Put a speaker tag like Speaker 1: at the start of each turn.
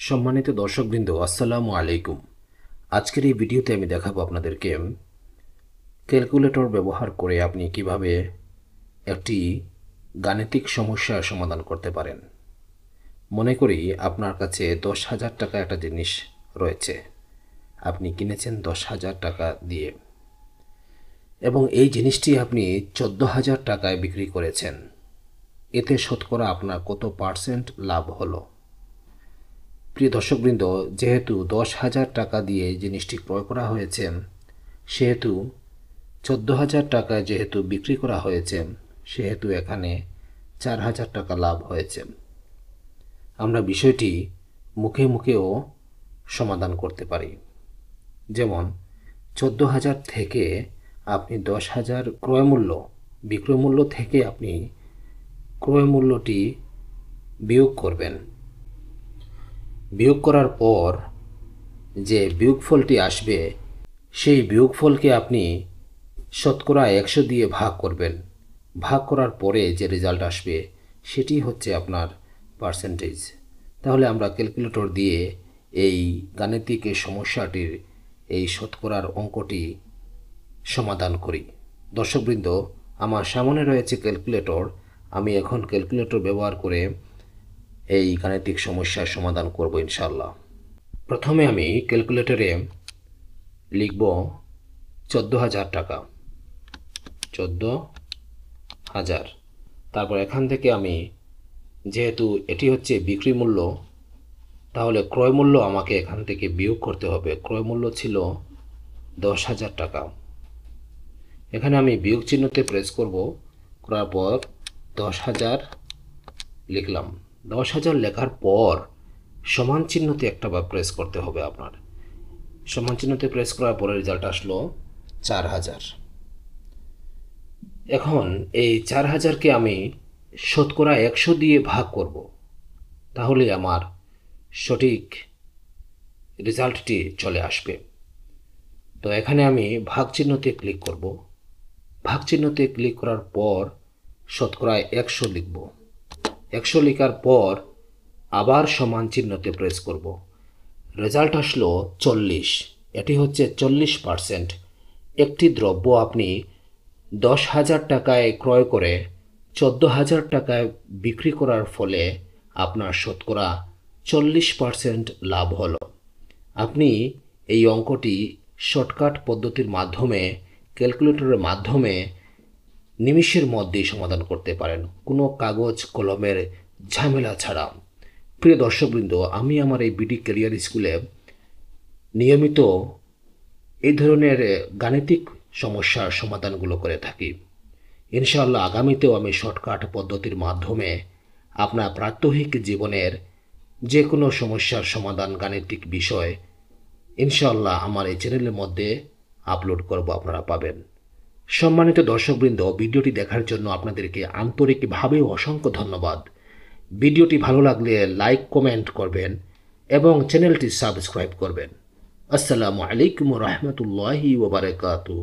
Speaker 1: সম্মানিত দর্শকবৃন্দ, আসসালামু আলাইকুম। আজকের এই ভিডিওতে আমি দেখাবো আপনাদেরকে ক্যালকুলেটর ব্যবহার করে আপনি কিভাবে একটি গাণিতিক সমস্যার সমাধান করতে পারেন। মনে করি আপনার কাছে 10,000 টাকা একটা জিনিস রয়েছে, আপনি কিনেছেন 10,000 টাকা দিয়ে এবং এই জিনিসটি আপনি 14,000 টাকায় বিক্রি করেছেন। এতে শতকরা আপনার কত পার্সেন্ট লাভ হলো? প্রিয় দর্শকবৃন্দ, যেহেতু 10,000 টাকা দিয়ে জিনিসটি ক্রয় করা হয়েছে, সেহেতু 14,000 টাকায় যেহেতু বিক্রি করা হয়েছে, সেহেতু এখানে 4,000 টাকা লাভ হয়েছে। আমরা বিষয়টি মুখে মুখেও সমাধান করতে পারি। যেমন 14,000 থেকে আপনি 10,000 বিক্রয় মূল্য থেকে আপনি ক্রয় মূল্যটি বিয়োগ করবেন। বিয়োগ করার পর যে বিয়োগফলটি আসবে, সেই বিয়োগফলকে আপনি শতকরা 100 দিয়ে ভাগ করবেন। ভাগ করার পরে যে রেজাল্ট আসবে সেটি হচ্ছে আপনার পার্সেন্টেজ। তাহলে আমরা ক্যালকুলেটর দিয়ে এই গাণিতিক সমস্যাটির এই শতকরার অঙ্কটি সমাধান করি। দর্শকবৃন্দ, আমার সামনে রয়েছে ক্যালকুলেটর। আমি এখন ক্যালকুলেটর ব্যবহার করে এই গাণিতিক সমস্যার সমাধান করব ইনশাআল্লাহ। প্রথমে আমি ক্যালকুলেটরে লিখব 14,000 টাকা, 14,000। তারপর এখান থেকে আমি, যেহেতু এটি হচ্ছে বিক্রি মূল্য, তাহলে ক্রয় মূল্য আমাকে এখান থেকে বিয়োগ করতে হবে। ক্রয় মূল্য ছিল 10,000 টাকা। এখানে আমি বিয়োগ চিহ্নতে প্রেস করব, করার পর 10,000 লিখলাম। 10,000 লেখার পর সমান চিহ্নতে একটাবার প্রেস করতে হবে আপনার। সমান চিহ্নতে প্রেস করার পরে রেজাল্ট আসলো 4,000। এখন এই 4,000কে আমি শতকরা 100 দিয়ে ভাগ করব, তাহলে আমার সঠিক রেজাল্টটি চলে আসবে। তো এখানে আমি ভাগ চিহ্নতে ক্লিক করব। ভাগ চিহ্নতে ক্লিক করার পর শতকরা 100 লিখব। 100 লেখার পর আবার সমান চিহ্নতে প্রেস করব। রেজাল্ট আসলো 40। এটি হচ্ছে 40%। একটি দ্রব্য আপনি 10,000 টাকায় ক্রয় করে 14,000 টাকায় বিক্রি করার ফলে আপনার শতকরা 40% লাভ হলো। আপনি এই অঙ্কটি শর্টকাট পদ্ধতির মাধ্যমে, ক্যালকুলেটরের মাধ্যমে নিমিষের মধ্যেই সমাধান করতে পারেন, কোনো কাগজ কলমের ঝামেলা ছাড়া। প্রিয় দর্শকবৃন্দ, আমি আমার এই বিডি ক্যারিয়ার স্কুলে নিয়মিত এই ধরনের গাণিতিক সমস্যার সমাধানগুলো করে থাকি। ইনশাআল্লাহ আগামীতেও আমি শর্টকাট পদ্ধতির মাধ্যমে আপনার প্রাত্যহিক জীবনের যে কোনো সমস্যার সমাধান, গাণিতিক বিষয় ইনশাআল্লাহ আমার এই চ্যানেলের মধ্যে আপলোড করব, আপনারা পাবেন। সম্মানিত দর্শকবৃন্দ, ভিডিওটি দেখার জন্য আপনাদেরকে আন্তরিকভাবে অসংখ্য ধন্যবাদ। ভিডিওটি ভালো লাগলে লাইক, কমেন্ট করবেন এবং চ্যানেলটি সাবস্ক্রাইব করবেন। আসসালামু আলাইকুম ওয়া রাহমাতুল্লাহি ওয়া বারাকাতুহু।